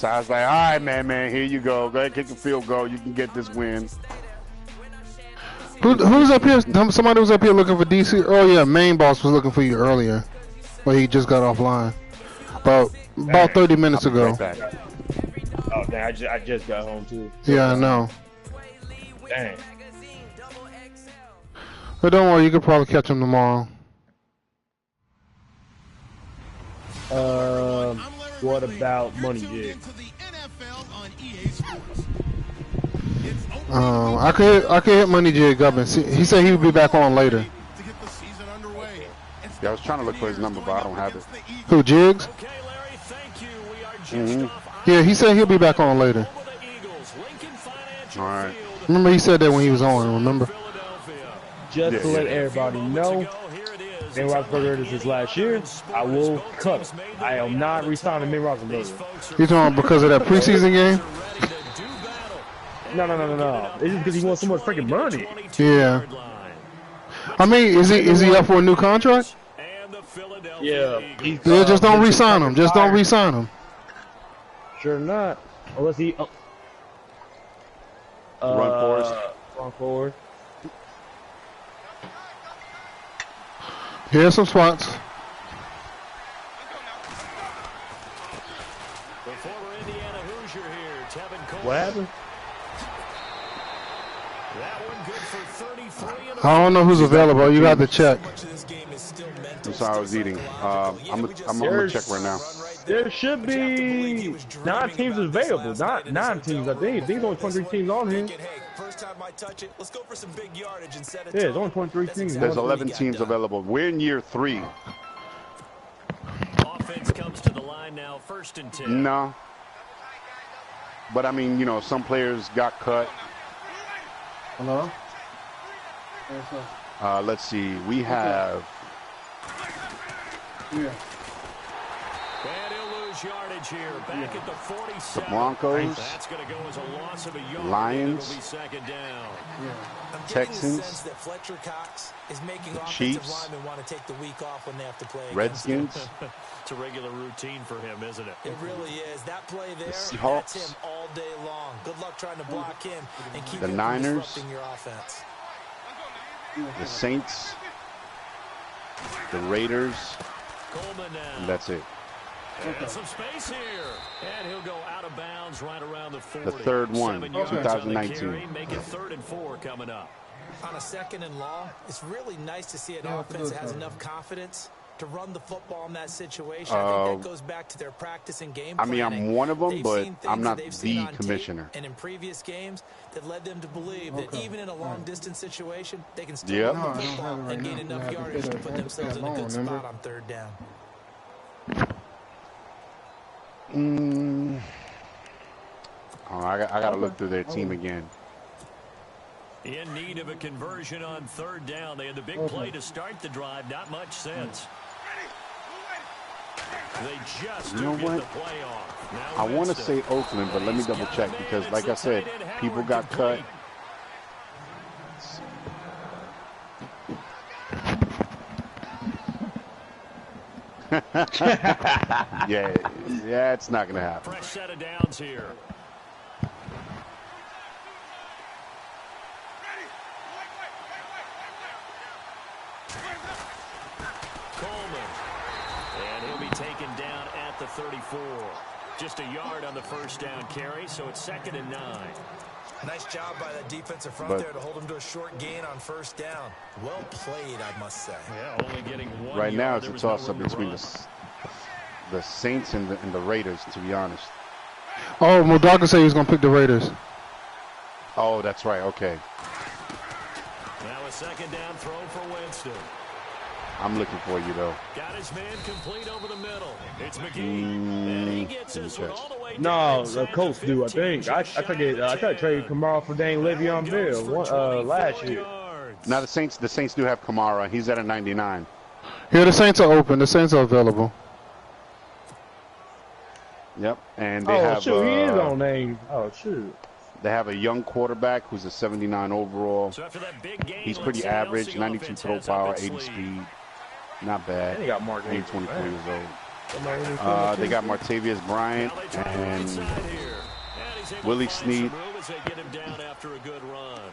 So I was like, all right, man, here you go. Go ahead, kick a field goal. You can get this win. Who's up here? Somebody was up here looking for DC. Oh yeah, main boss was looking for you earlier, but he just got offline. About 30 minutes ago. Right back. Oh dang, I just got home too. Yeah, I know. Dang. But don't worry, you could probably catch him tomorrow. What about Money Jig? I could hit Money Jig up and see. He said he would be back on later. Yeah, I was trying to look for his number, but I don't have it. Who, Jigs? Mm-hmm. Yeah, he said he'll be back on later. All right. Remember he said that when he was on, remember? Just to let everybody know, Ben Roethlisberger, this is last year. I will cut him. I am not re-signing Ben Roethlisberger. You talking because of that preseason game? No. It's just because he wants so much freaking money. Yeah. I mean, is he up for a new contract? Yeah. Just don't re-sign him. Just don't re-sign him. Sure not. Unless he run forward. Here's some spots. What happened? I don't know who's available. You got to check. I'm sorry, I was eating. I'm gonna check right now. There should be 9 teams available. Not 9 teams, I think. There's only 23 teams on here. Yeah, there's only 23 teams. There's 11 teams available. We're in year 3. Offense comes to the line now, 1st and 10. No. But I mean, you know, some players got cut. Hello? Let's see. We have. Yeah. And he'll lose yardage here. Back at the 47. The Broncos. That's going to go as a loss of a yard. Lions. It'll be 2nd down. Yeah. Texans. The Chiefs. Redskins. It's a regular routine for him, isn't it? It really is. That play there, the Seahawks. that's him all day long. Good luck trying to block him and keep the him Niners. disrupting your offense. The Saints. The Raiders. Coleman now. And that's it. And some space here. And he'll go out of bounds right around the 40. The third one, 2019. Make it 3rd and 4 coming up. On a 2nd and long, it's really nice to see an offense that has enough confidence to run the football in that situation. I think that goes back to their practice and game planning. I mean, I'm one of them, but I'm not the commissioner. And in previous games, that led them to believe that even in a long-distance situation, they can still run the football and gain enough yardage to put themselves in a good spot on 3rd down. Oh, I got to look through their team again. In need of a conversion on 3rd down. They had the big play to start the drive. Not much sense. They just You know get what? the play off. Now I want to Winston. say Oakland, but let me double check because, like I said, people got cut. yeah, it's not gonna happen. Fresh set of downs here. Coleman. And he'll be taken down at the 34. Just a yard on the 1st down carry, so it's 2nd and 9. Nice job by the defensive front there to hold him to a short gain on 1st down. Well played, I must say. Yeah, only getting 1 Right now, yard. it's a toss-up between the Saints and the Raiders, to be honest. Oh, Modaga said he was going to pick the Raiders. Oh, that's right. Okay. Now a 2nd down throw for Winston. I'm looking for you, though. Got his man complete over the middle. It's McGee. And he gets this one all the way down. No, the Colts do, I think. I tried to trade Kamara for Dane Le'Veon Bell last year. Now the Saints do have Kamara. He's at a 99. Here, the Saints are open. The Saints are available. Yep, and they have. Oh shoot, he is on name. Oh shoot. They have a young quarterback who's a 79 overall. So after that big game, He's pretty average, 92 throw power, 80 speed. Not bad. And he got Mark He's 24 years old. They got Martavius Bryant and Willie Snead.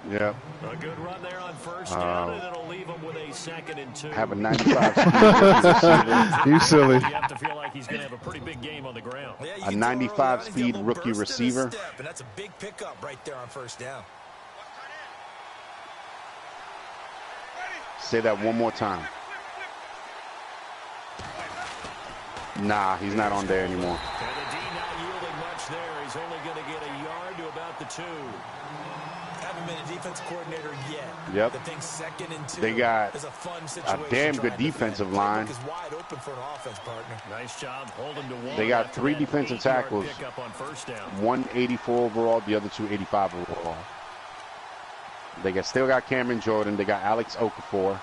Yeah. A good run there on first down, and it'll leave him with a 2nd and 2. Have a 95 speed. You silly. You have to feel like he's going to have a pretty big game on the ground. A 95 speed rookie receiver. And that's a big pickup right there on first down. Say that one more time. Nah, he's not on there anymore. And the D not yielding much there. He's only going to get a yard to about the 2. Haven't been a defense coordinator yet. Yep. The thing 2nd and 2 They got is a fun a damn good defensive line. Is wide open for an offense partner. Nice job holding to 1. They got 3 defensive tackles. On first down. 184 overall, the other 2 85 overall. They still got Cameron Jordan. They got Alex Okafor.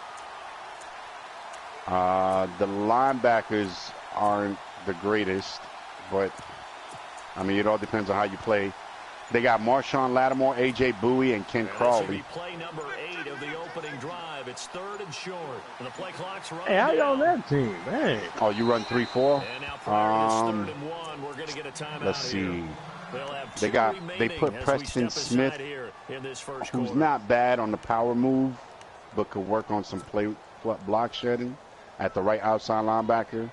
The linebackers aren't the greatest, but I mean it all depends on how you play. They got Marshawn Lattimore, A.J. Bowie, and Ken Crawley. Play number 8 of the opening drive. It's 3rd and short. And the play clock's running. Hey, how you on that team, man? Oh, you run 3-4. We're gonna get a timeout. Let's see. Here. They put Preston Smith, who's not bad on the power move, but could work on some block shedding at the right outside linebacker.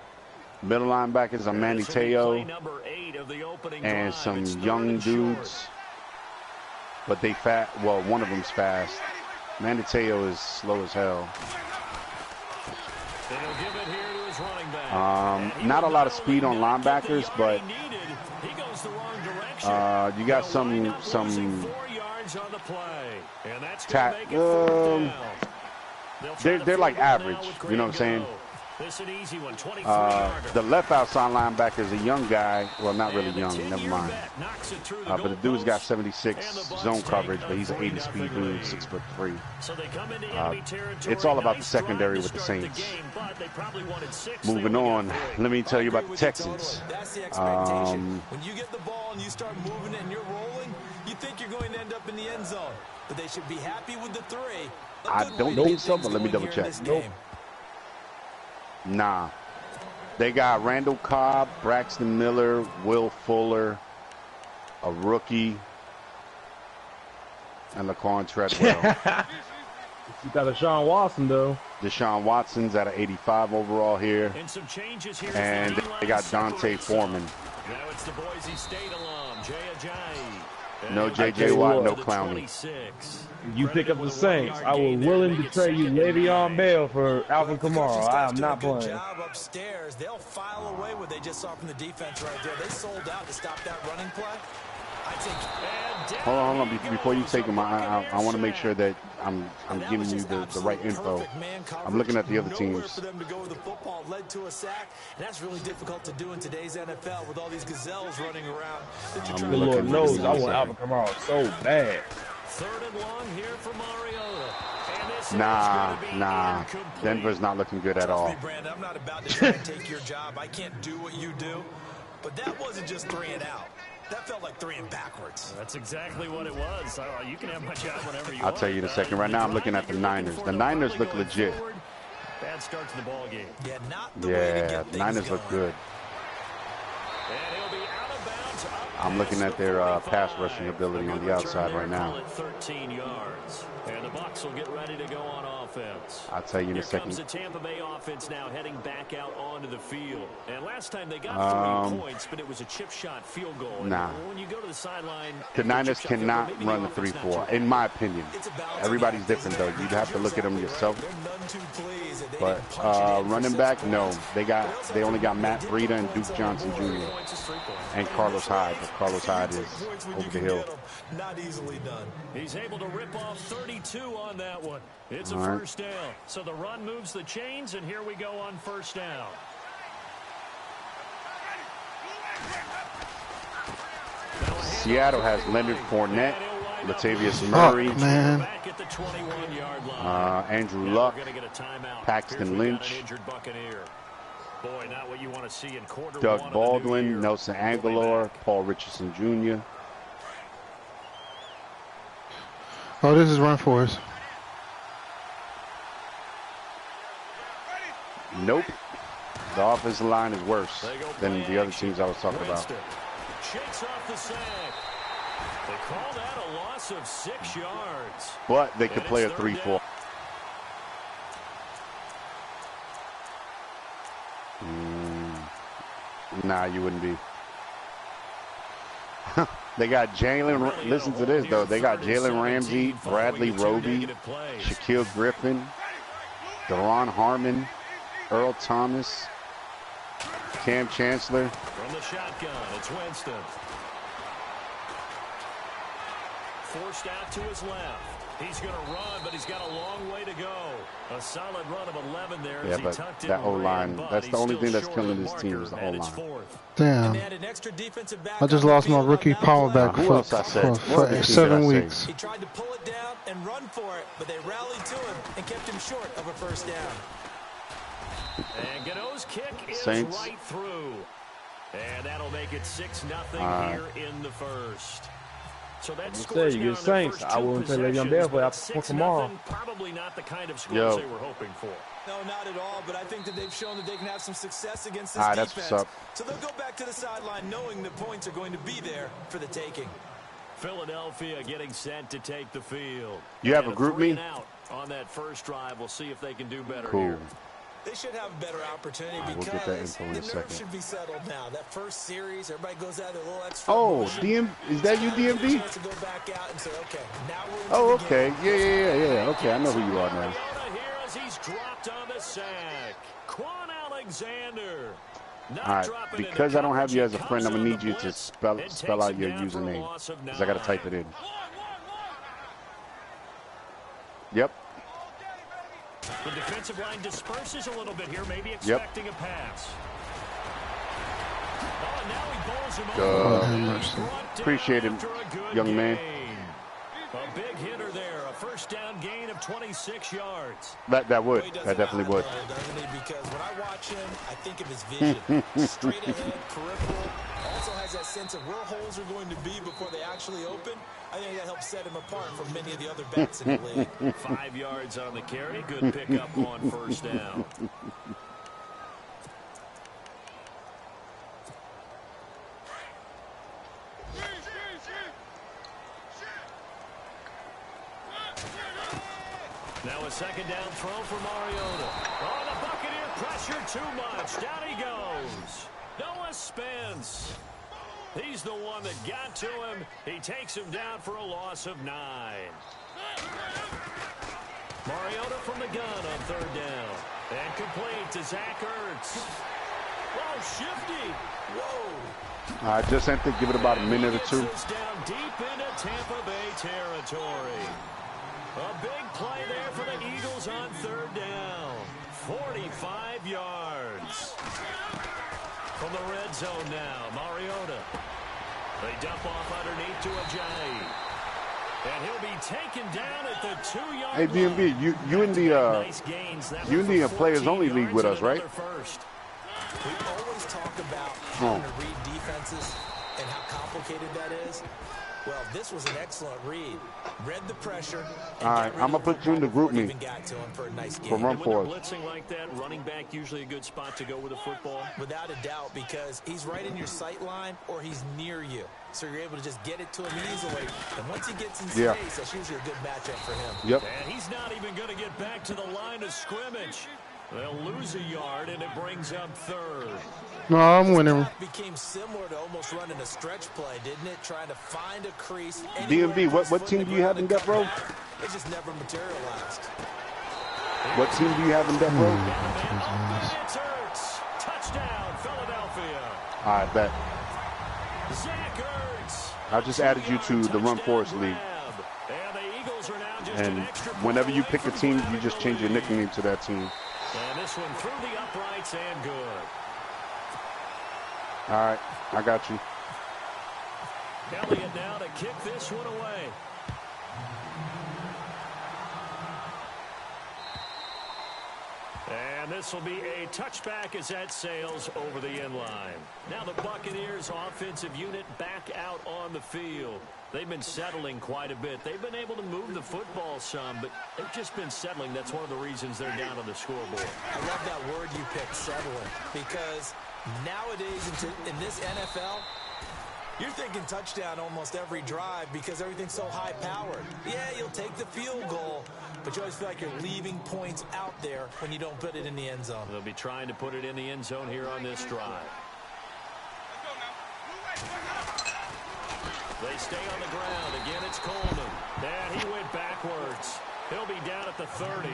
Middle linebackers are Manny Teo and some young dudes, but they well, one of them's fast. Manny Teo is slow as hell. Not a lot of speed on linebackers, but you got some they're like average, you know what I'm saying? The left outside linebacker is a young guy. Well, not really young, never mind. But the dude's got 76 zone coverage, but he's an 80 speed dude, 6'3". It's all about the secondary with the Saints. Moving on, let me tell you about the Texans. That's the expectation. When you get the ball and you start moving it and you're rolling, you think you're going to end up in the end zone. But they should be happy with the 3. I don't think so, but let me double check. Nah. They got Randall Cobb, Braxton Miller, Will Fuller, a rookie, and Laquan Treadwell. You got a Deshaun Watson, though. Deshaun Watson's at an 85 overall here. And they got Dante Foreman. Now it's the Boise State alum, Jay Ajayi. No J.J. Watt, no Clowney. You pick up the Saints. I was willing to trade you Le'Veon Bell for Alvin Kamara. I am not playing. Job upstairs. They'll file away what they just saw from the defense right there. They sold out to stop that running play. Hold on. Before you take them, I want to make sure that I'm giving you the right info. I'm looking at the other teams. For them to go with the football led to a sack, and that's really difficult to do in today's NFL with all these gazelles running around. The Lord knows I want Alvin Kamara so bad. 3rd and long here for Mariota. Nah. Denver's not looking good at all. Brandon, I'm not about to try and take your job. I can't do what you do. But that wasn't just 3 and out. That felt like 3 and backwards. That's exactly what it was. You can have my job whenever you want. I'll tell you in a second. Right now I'm looking at the Niners. The Niners look legit. Bad start to the ball game. Yeah, the Niners look good. I'm looking at their pass rushing ability on the outside right now. 13 yards. And the Bucs will get ready to go on offense. I'll tell you in a second. Here comes the Tampa Bay offense now heading back out onto the field. And last time they got 3 points, but it was a chip shot field goal. Nah. When you go to the sideline, the Niners cannot run the 3-4, in my opinion. Everybody's different, though. You'd have to look at them yourself. But running back, no. They only got Matt Breida and Duke Johnson Jr. and Carlos Hyde. But Carlos Hyde is over the hill. Not easily done. He's able to rip off 32 on that one. It's a first down. So the run moves the chains, and here we go on first down. Seattle has Leonard Fournette, Latavius Murray, Andrew Luck, Paxton Lynch, Doug Baldwin, Nelson Aguilar, Paul Richardson Jr. Oh, this is run for us. Nope. The offensive line is worse than the other teams I was talking about. Shakes off the sack. They call that a loss of 6 yards. But they could play a 3-4. Nah, you wouldn't be. They got Jalen. Listen to this, though. They got Jalen Ramsey, Bradley Roby, Shaquille Griffin, Deron Harmon, Earl Thomas, Cam Chancellor. From the shotgun, it's Winston. Forced out to his left. He's going to run, but he's got a long way to go. A solid run of 11 there. Yeah, but that O-line, that's the only thing that's killing this team is the O-line. Damn. I just lost my rookie power back for 7 weeks. He tried to pull it down and run for it, but they rallied to him and kept him short of a first down. And Gano's kick is Saints. right through. And that'll make it 6-0 here in the first. So that scores you get Saints. I wouldn't say Le'Veon Bell, but after tomorrow. Probably not the kind of scores they were hoping for. No, not at all, but I think that they've shown that they can have some success against this That's defense. what's up. So they'll go back to the sideline knowing the points are going to be there for the taking. Philadelphia getting set to take the field. You have a group me? Out on that first drive. We'll see if they can do better Cool. here. They should have a better opportunity We'll get that info in a the second. nerves should be settled now. That first series, everybody goes out there a little extra. Oh, is that you, DMV? To go back out and say, okay, now we're into Oh, the okay. game. Yeah. Okay, I know who you are now. Here as he's dropped on the sack. Quan Alexander. All right, because I don't have you as a friend, I'm going to need you to spell out your username, because I got to type it in. Yep. The defensive line disperses a little bit here, maybe expecting a pass. Oh, and now he bowls him over. Appreciate it, young man. A big hitter there, a first down gain of 26 yards. That definitely would. Doesn't he? Because when I watch him, I think of his vision. Straight ahead, peripheral. Also has that sense of where holes are going to be before they actually open. I think that helps set him apart from many of the other backs in the league. 5 yards on the carry. Good pickup on first down. Now a second down throw for Mariota. Oh, the Buccaneer pressure too much. Down he goes. Noah Spence. He's the one that got to him. He takes him down for a loss of 9. Mariota from the gun on third down. And complete to Zach Ertz. Whoa, shifty. Whoa. I just sent it. Give it about a minute or two. Down deep into Tampa Bay territory. A big play there for the Eagles on third down. 45 yards. From the red zone now, Mariota. They dump off underneath to Ajayi. And he'll be taken down at the 2-yard Hey, DMV, you in the players only league with us, right? We always talk about having to read defenses and how complicated that is. Well, this was an excellent read. Read the pressure. All right, I'm going to put you in the group me for run for us. Blitzing like that, running back usually a good spot to go with a football. Without a doubt, because he's right in your sight line or he's near you. So you're able to just get it to him easily. And once he gets in space, that's usually a good matchup for him. Yep. And he's not even going to get back to the line of scrimmage. They'll lose a yard, and it brings up third. No, I'm winning. Became similar to almost running a stretch play, didn't it? Trying to find a crease. DMV, what team do you have in death row? It just never materialized. What team do you have in death row? It's Ertz. Touchdown, Philadelphia. I bet. Zach Ertz. I just added you to the Run Forest League. And the Eagles are now just And whenever you pick a team, you just change your nickname to that team. And this one through the uprights and good. All right, I got you. Elliott now to kick this one away. And this will be a touchback as that sails over the end line. Now the Buccaneers offensive unit back out on the field. They've been settling quite a bit. They've been able to move the football some, but they've just been settling. That's one of the reasons they're down on the scoreboard. I love that word you picked, settling, because nowadays in this NFL, you're thinking touchdown almost every drive because everything's so high-powered. Yeah, you'll take the field goal, but you always feel like you're leaving points out there when you don't put it in the end zone. They'll be trying to put it in the end zone here on this drive. They stay on the ground. Again, it's Coleman. And he went backwards. He'll be down at the 30.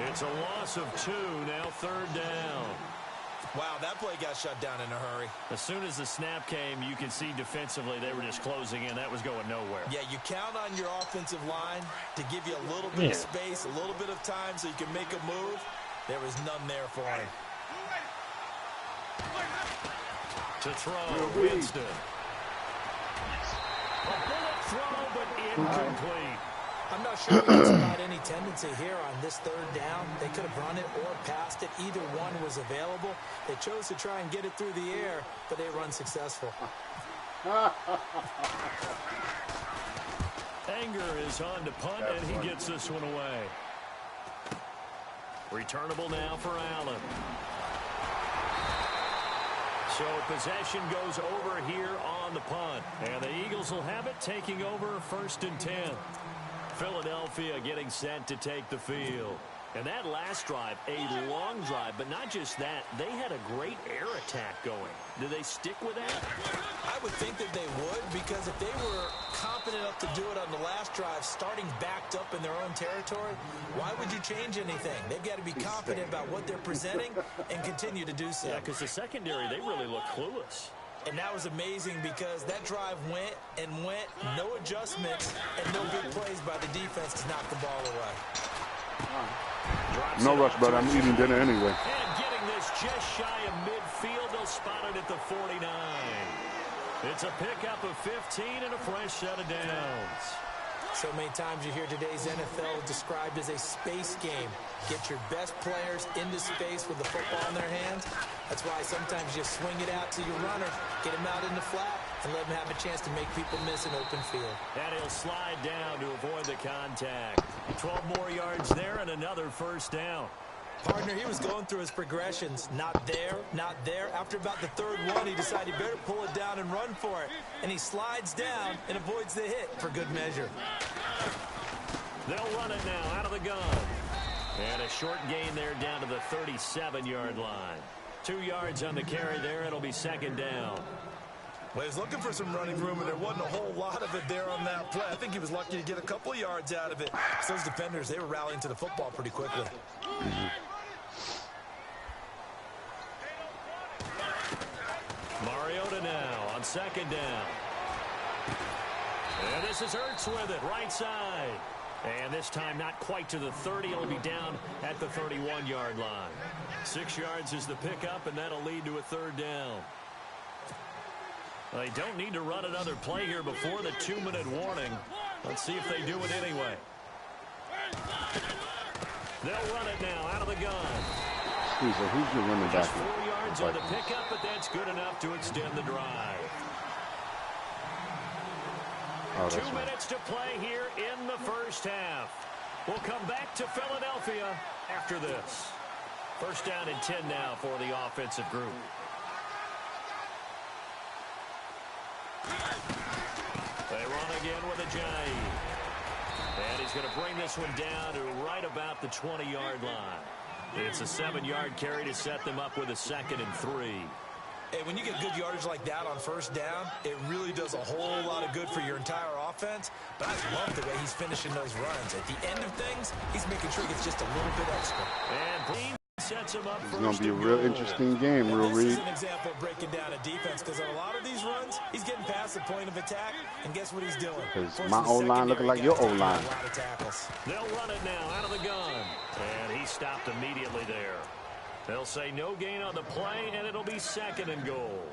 It's a loss of 2, now 3rd down. Wow, that play got shut down in a hurry. As soon as the snap came, you could see defensively they were just closing in. That was going nowhere. Yeah, you count on your offensive line to give you a little bit of space, a little bit of time so you can make a move. There was none there for him. To throw, Winston. A bullet throw, but incomplete. I'm not sure it's about any tendency here on this 3rd down. They could have run it or passed it. Either one was available. They chose to try and get it through the air, but they were unsuccessful. Anger is on to punt, and he gets this one away. Returnable now for Allen. So possession goes over here on the punt. And the Eagles will have it, taking over 1st and 10. Philadelphia getting set to take the field. And that last drive, a long drive, but not just that, they had a great air attack going. Do they stick with that? I would think that they would, because if they were confident enough to do it on the last drive, starting backed up in their own territory, why would you change anything? They've got to be confident about what they're presenting and continue to do so. Yeah, because the secondary, they really look clueless. And that was amazing because that drive went and went, no adjustments, and no big plays by the defense to knock the ball away. No rush, but I'm eating dinner anyway. And getting this just shy of midfield, they'll spot it at the 49. It's a pickup of 15 and a fresh set of downs. So many times you hear today's NFL described as a space game. Get your best players into space with the football in their hands. That's why sometimes you swing it out to your runner, get him out in the flat, and let him have a chance to make people miss an open field. And he'll slide down to avoid the contact. 12 more yards there and another 1st down. Partner, he was going through his progressions. Not there, not there. After about the 3rd one, he decided he better pull it down and run for it. And he slides down and avoids the hit for good measure. They'll run it now out of the gun. And a short gain there down to the 37-yard line. 2 yards on the carry there. It'll be 2nd down. Well, he was looking for some running room, and there wasn't a whole lot of it there on that play. I think he was lucky to get a couple yards out of it. So those defenders, they were rallying to the football pretty quickly. Mariota now on 2nd down. And this is Ertz with it, right side. And this time not quite to the 30. It'll be down at the 31-yard line. 6 yards is the pickup, and that'll lead to a 3rd down. They don't need to run another play here before the 2-minute warning. Let's see if they do it anyway. They'll run it now out of the gun. Who's your running back? Just 4 yards on the pickup, but that's good enough to extend the drive. 2 minutes to play here in the 1st half. We'll come back to Philadelphia after this. 1st down and 10 now for the offensive group. They run again with Ajayi. And he's going to bring this one down to right about the 20-yard line. It's a 7-yard carry to set them up with a 2nd and 3. Hey, when you get good yardage like that on 1st down, it really does a whole lot of good for your entire offense. But I love the way he's finishing those runs. At the end of things, he's making sure he gets just a little bit extra. And Green sets him up. It's going to be a real interesting game, Real Reed. This is an example of breaking down a defense, because on a lot of these runs, he's getting past the point of attack, and guess what he's doing? Because my O-line looking like your O-line. They'll run it now out of the gun. And he stopped immediately there. They'll say no gain on the play, and it'll be 2nd and goal.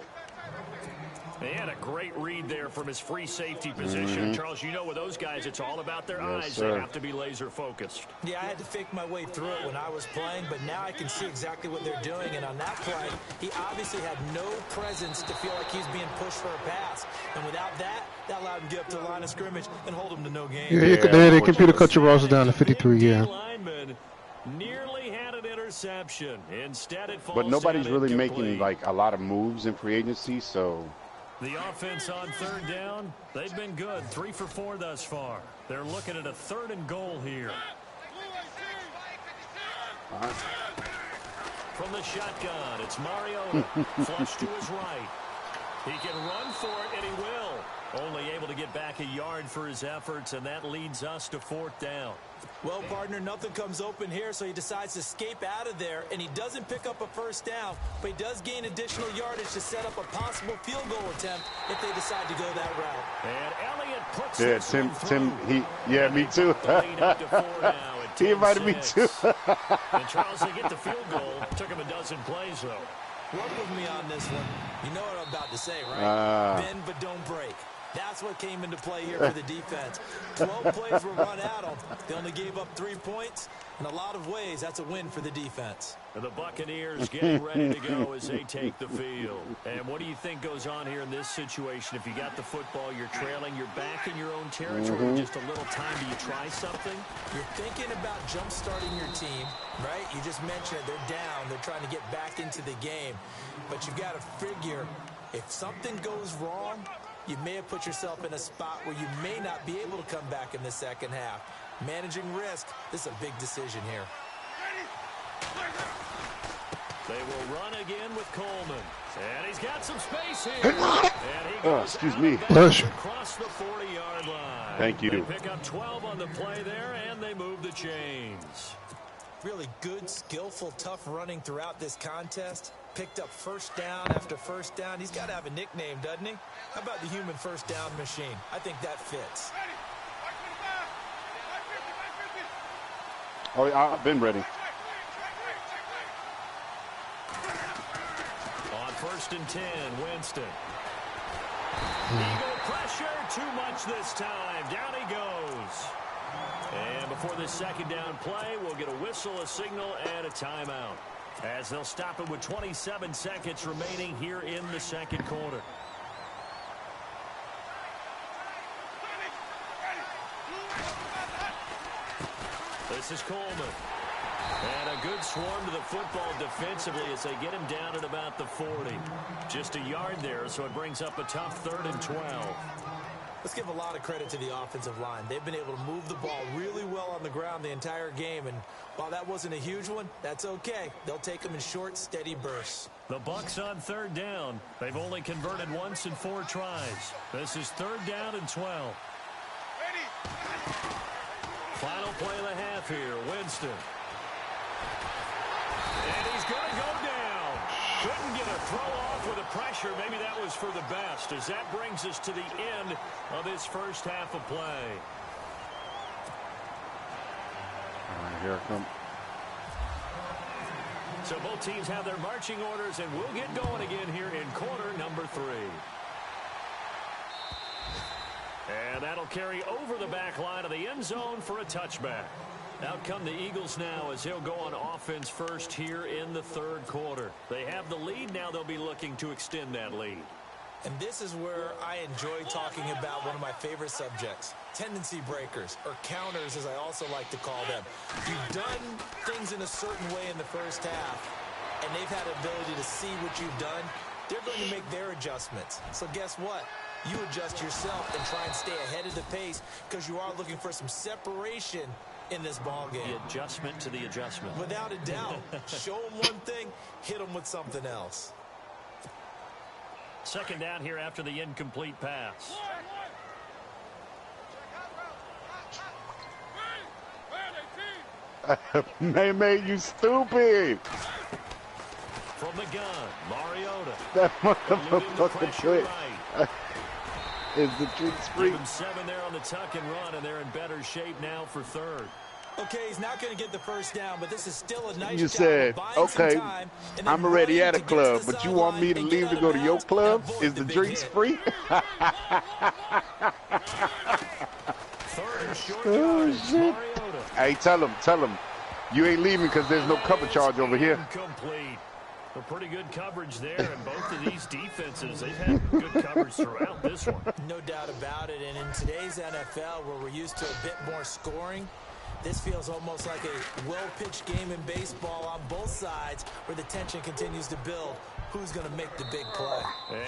He had a great read there from his free safety position. Charles, you know with those guys, it's all about their eyes. Sir. They have to be laser focused. Yeah, I had to fake my way through it when I was playing, but now I can see exactly what they're doing. And on that play, he obviously had no presence to feel like he's being pushed for a pass. And without that, that allowed him to get up to the line of scrimmage and hold him to no gain. Yeah, the computer cut your rosters down to 53, yeah. Nearly had an interception. Instead, it falls But nobody's down really incomplete. making like a lot of moves in free agency, so. The offense on third down, they've been good. 3 for 4 thus far. They're looking at a 3rd and goal here. From the shotgun, it's Mariota. Flush to his right. He can run for it, and he will. Only able to get back a yard for his efforts, and that leads us to 4th down. Well, partner, nothing comes open here, so he decides to escape out of there, and he doesn't pick up a first down, but he does gain additional yardage to set up a possible field goal attempt if they decide to go that route. And Elliott puts Yeah, this one through. yeah, me too. He invited me too. And Charles, they get the field goal. Took him a dozen plays, though. Work with me on this one. You know what I'm about to say, right? Bend but don't break. That's what came into play here for the defense. 12 plays were run out of. They only gave up 3 points. In a lot of ways, that's a win for the defense. And the Buccaneers getting ready to go as they take the field. And what do you think goes on here in this situation? If you got the football, you're trailing, you're back in your own territory, just a little time. Do you try something? You're thinking about jump-starting your team, right? You just mentioned it. They're down. They're trying to get back into the game. But you've got to figure if something goes wrong, you may have put yourself in a spot where you may not be able to come back in the second half. Managing risk, this is a big decision here. They will run again with Coleman. And he's got some space here. And he goes across the 40-yard line. Thank you. They pick up 12 on the play there, and they move the chains. Really good, skillful, tough running throughout this contest. Picked up first down after first down. He's got to have a nickname, doesn't he? How about the human first down machine? I think that fits. Oh, I've been ready. On 1st and 10, Winston. Eagle pressure, too much this time. Down he goes. And before this second down play, we'll get a whistle, a signal, and a timeout. As they'll stop it with 27 seconds remaining here in the second quarter. This is Coleman. And a good swarm to the football defensively as they get him down at about the 40. Just a yard there, so it brings up a tough 3rd and 12. Let's give a lot of credit to the offensive line. They've been able to move the ball really well on the ground the entire game, and while that wasn't a huge one, that's okay. They'll take them in short, steady bursts. The Bucs on 3rd down. They've only converted once in 4 tries. This is 3rd down and 12. Final play of the half here, Winston. And he's going to go down. Couldn't get a throw off with the pressure. Maybe that was for the best, as that brings us to the end of this first half of play. All right, here I come. So both teams have their marching orders, and we'll get going again here in quarter number 3. And that'll carry over the back line of the end zone for a touchback. Out come the Eagles now as he'll go on offense first here in the 3rd quarter. They have the lead. Now they'll be looking to extend that lead. And this is where I enjoy talking about one of my favorite subjects, tendency breakers, or counters as I also like to call them. You've done things in a certain way in the first half, and they've had the ability to see what you've done. They're going to make their adjustments. So guess what? You adjust yourself and try and stay ahead of the pace because you are looking for some separation in this ball game. The adjustment to the adjustment. Without a doubt. Show them one thing, hit them with something else. Second down here after the incomplete pass. May, you stupid. From the gun, Mariota. That motherfucking trick. Right. Is the trick free? Give him 7 there on the tuck and run, and they're in better shape now for 3rd. Okay, he's not going to get the first down, but this is still a nice You said, okay, I'm already at a club, but you want me to leave to go to your club? Is the drinks free? Oh, shit. Hey, tell him. You ain't leaving because there's no cover charge over here. Complete. A pretty good coverage there, and both of these defenses, they've had good coverage throughout this one. No doubt about it, and in today's NFL, where we're used to a bit more scoring, this feels almost like a well-pitched game in baseball on both sides where the tension continues to build. Who's going to make the big play?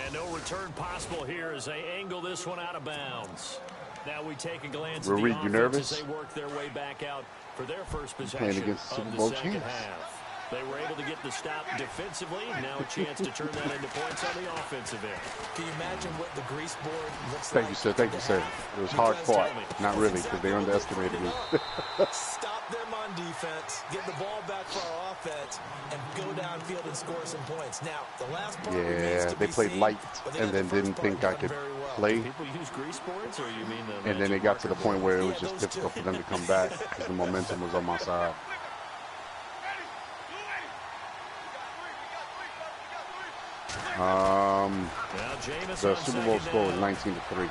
And no return possible here as they angle this one out of bounds. Now we take a glance at the Rurik, you offense nervous? as they work their way back out for their first possession Playing against the Super of Bowl the second champs. half. They were able to get the stop defensively. Now a chance to turn that into points on the offensive end. Can you imagine what the grease board looks Thank like? you, sir. Thank you, sir. It was hard fought. Not really, because they underestimated me. Stop them on defense, get the ball back for our offense, and go downfield and score some points. Now, the last part Yeah, they played light and then didn't think I could play. People use grease boards, or you mean the And then it got to the point where it was just difficult for them to come back because the momentum was on my side. The Super Bowl score was 19-3.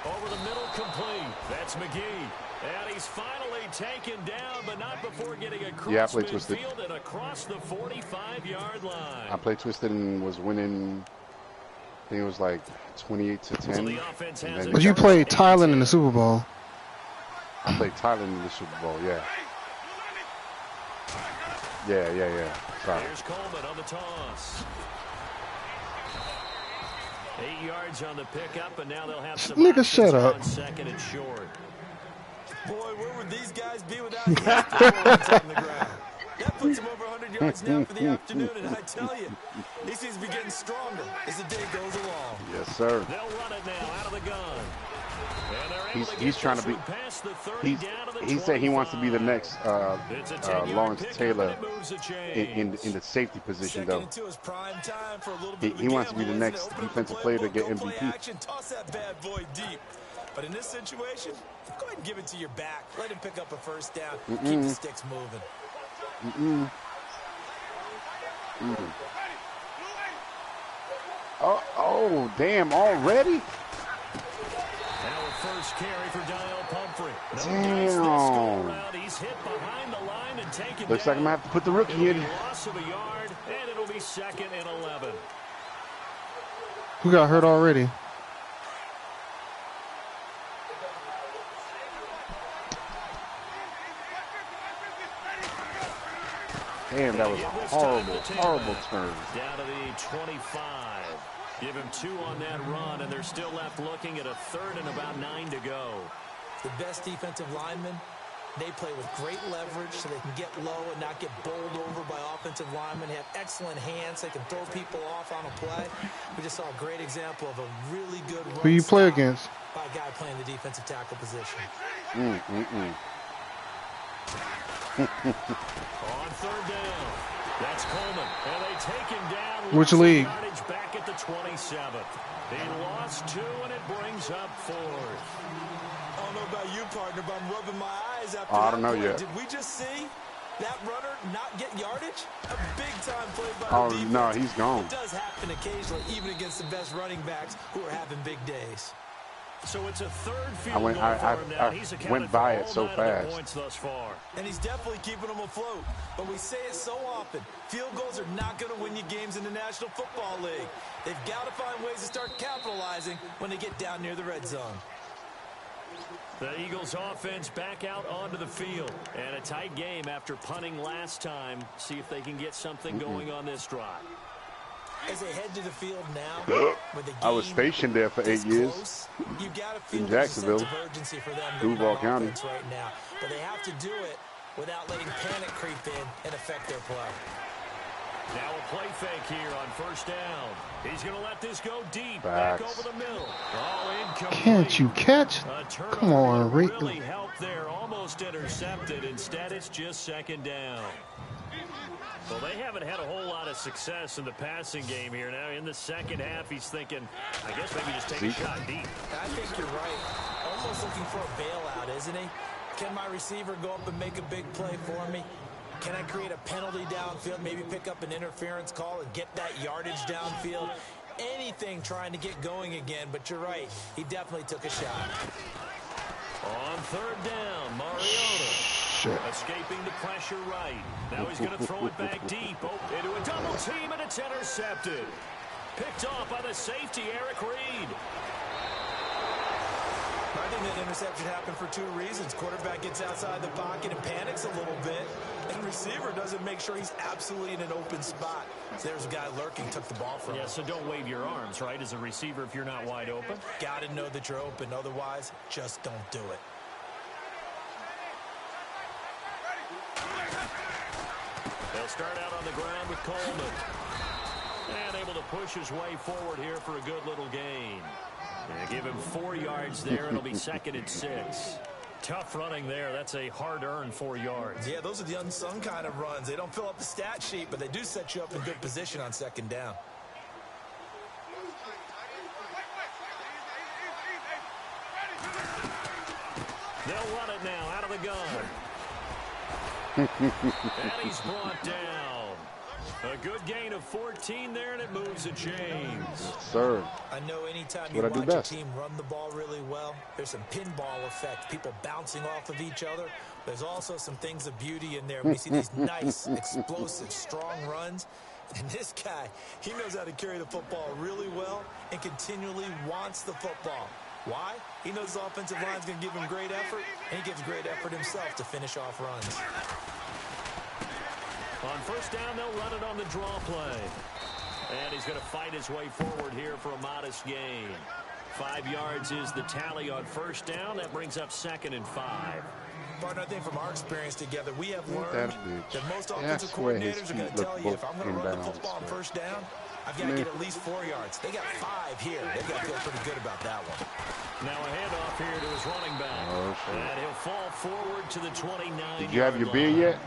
Over the middle, complete. That's McGee. And he's finally taken down, but not before getting across midfield and across the 45-yard line. I played twisted and was winning. I think it was like 28-10. But you played Thailand in the Super Bowl. I played Thailand in the Super Bowl, yeah. Yeah. Sorry. Here's Coleman on the toss. 8 yards on the pickup, and now they'll have some nigga, shut up. Second and short. Boy, where would these guys be without the on the ground? That puts him over 100 yards now for the afternoon, and I tell you, he seems to be getting stronger as the day goes along. Yes, sir. They'll run it now out of the gun. He's trying to be. He said he wants to be the next Lawrence Taylor in the safety position, though. He wants to be the next defensive player to get MVP. Toss that bad boy deep. But in this situation, go ahead and give it to your back. Let him pick up a first down. Keep the sticks moving. Oh, damn! Already? First carry for Daniel Pumphrey. Damn. He's hit behind the line and taken Looks like I'm going to have to put the rookie in. Loss of a yard, and it'll be 2nd and 11. Who got hurt already? Damn, that was a horrible turn. Down to the 25. Give him 2 on that run, and they're still left looking at a 3rd and about 9 to go. The best defensive linemen, they play with great leverage so they can get low and not get bowled over by offensive linemen. They have excellent hands. They can throw people off on a play. We just saw a great example of a really good run. Who you play against? By a guy playing the defensive tackle position. On 3rd down, that's Coleman, and they take him down. Which league? Back at the 27th. He lost 2, and it brings up 4th. I don't know about you, partner, but I'm rubbing my eyes after I don't know yet. Did we just see that runner not get yardage? A big-time play by Oh, the defense. no, he's gone. It does happen occasionally, even against the best running backs who are having big days. So it's a 3rd field I went by it so fast. Points thus far. And he's definitely keeping them afloat. But we say it so often, field goals are not going to win you games in the National Football League. They've got to find ways to start capitalizing when they get down near the red zone. The Eagles offense back out onto the field. And a tight game after punting last time. See if they can get something going on this drive. As they head to the field now, with the game I was stationed there for 8 years you gotta feel in Jacksonville, urgency for them Duval County. right now. But they have to do it without letting panic creep in and affect their play. Now a play fake here on 1st down. He's going to let this go deep. Facts. Back over the middle. Oh, incomplete. Can't you catch? Come on, Rick. Really helped there. Almost intercepted. Instead, it's just 2nd down. Well, they haven't had a whole lot of success in the passing game here. Now, in the second half, he's thinking, I guess maybe just take a shot deep. I think you're right. Almost looking for a bailout, isn't he? Can my receiver go up and make a big play for me? Can I create a penalty downfield, maybe pick up an interference call and get that yardage downfield? Anything trying to get going again, but you're right. He definitely took a shot. On third down, Mariota escaping the pressure right. Now he's going to throw it back deep into a double team, and it's intercepted. Picked off by the safety, Eric Reed. I think that interception happened for two reasons. Quarterback gets outside the pocket and panics a little bit, and receiver doesn't make sure he's absolutely in an open spot. So there's a guy lurking, took the ball from him. Yeah, so don't wave your arms, right, as a receiver if you're not wide open. Got to know that you're open. Otherwise, just don't do it. They'll start out on the ground with Coleman. And able to push his way forward here for a good little gain. And give him 4 yards there. It'll be 2nd and 6. Tough running there. That's a hard-earned 4 yards. Yeah, those are the unsung kind of runs. They don't fill up the stat sheet, but they do set you up in good position on 2nd down. They'll run it now out of the gun. And he's brought down. A good gain of 14 there, and it moves the chains. Sir. I know anytime you watch a team run the ball really well, there's some pinball effect, people bouncing off of each other. There's also some things of beauty in there. We see these nice, explosive, strong runs. And this guy, he knows how to carry the football really well and continually wants the football. Why? He knows the offensive line's going to give him great effort, and he gives great effort himself to finish off runs. On first down, they'll run it on the draw play. And he's going to fight his way forward here for a modest gain. 5 yards is the tally on first down. That brings up 2nd and 5. Partner, I think from our experience together, we have learned that most offensive coordinators are going to tell you, if I'm going to run the football on first down, I've got to get at least 4 yards. They got 5 here. They've got to feel pretty good about that one. Now a handoff here to his running back. And he'll fall forward to the 29. Did you have your beer yet?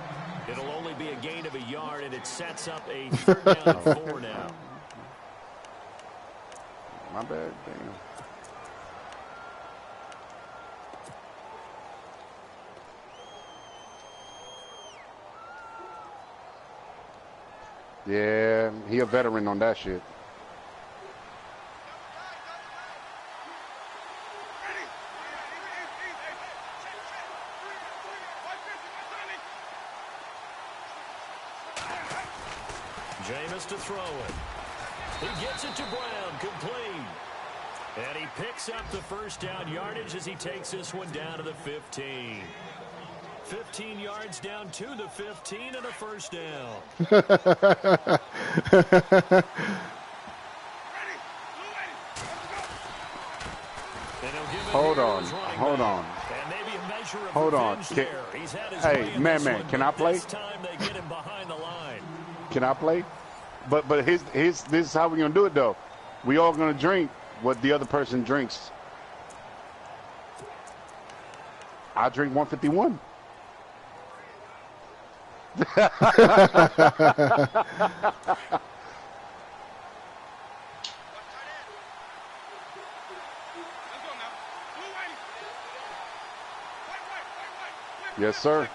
It'll only be a gain of a yard, and it sets up a 3rd down and 4 now. My bad, damn. Yeah, he a veteran on that shit. Jameis to throw it. He gets it to Brown, complete. And he picks up the first down yardage as he takes this one down to the 15. 15 yards down to the 15 and a first down. Hold on. And maybe a measure of Hold on. there. He's had his Hey, man, can I play? This time they get him behind the line. Can I play? But this is how we're gonna do it though. We all gonna drink what the other person drinks. I drink 151. Yes, sir. On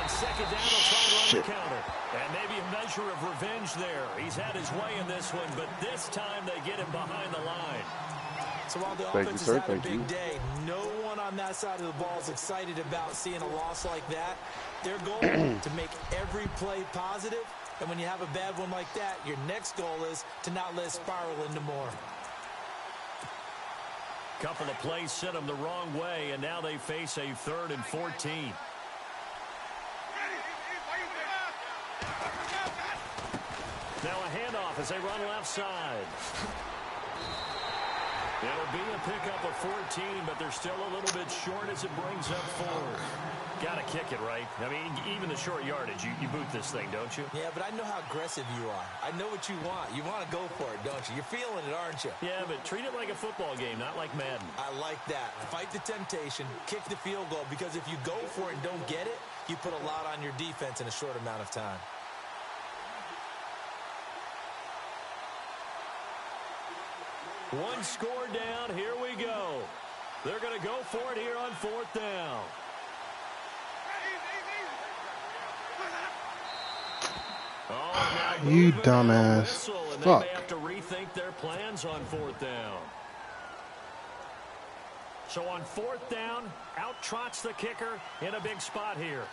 2nd down, they'll try and run the counter. And maybe a measure of revenge there. He's had his way in this one, but this time they get him behind the line. So while the offense has had a big day, no one on that side of the ball is excited about seeing a loss like that. Their goal to make every play positive, and when you have a bad one like that, your next goal is to not let it spiral into more. Couple of plays sent them the wrong way, and now they face a 3rd and 14. Now a handoff as they run left side. It'll be a pickup of 14, but they're still a little bit short as it brings up 4. Got to kick it, right? I mean, even the short yardage, you boot this thing, don't you? Yeah, but I know how aggressive you are. I know what you want. You want to go for it, don't you? You're feeling it, aren't you? Yeah, but treat it like a football game, not like Madden. I like that. Fight the temptation, kick the field goal, because if you go for it and don't get it, you put a lot on your defense in a short amount of time. One score down. Here we go. They're going to go for it here on 4th down. Oh, you dumbass. And Fuck. they may have to rethink their plans on 4th down. So on 4th down, out trots the kicker in a big spot here.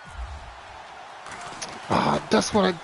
Ah, that's what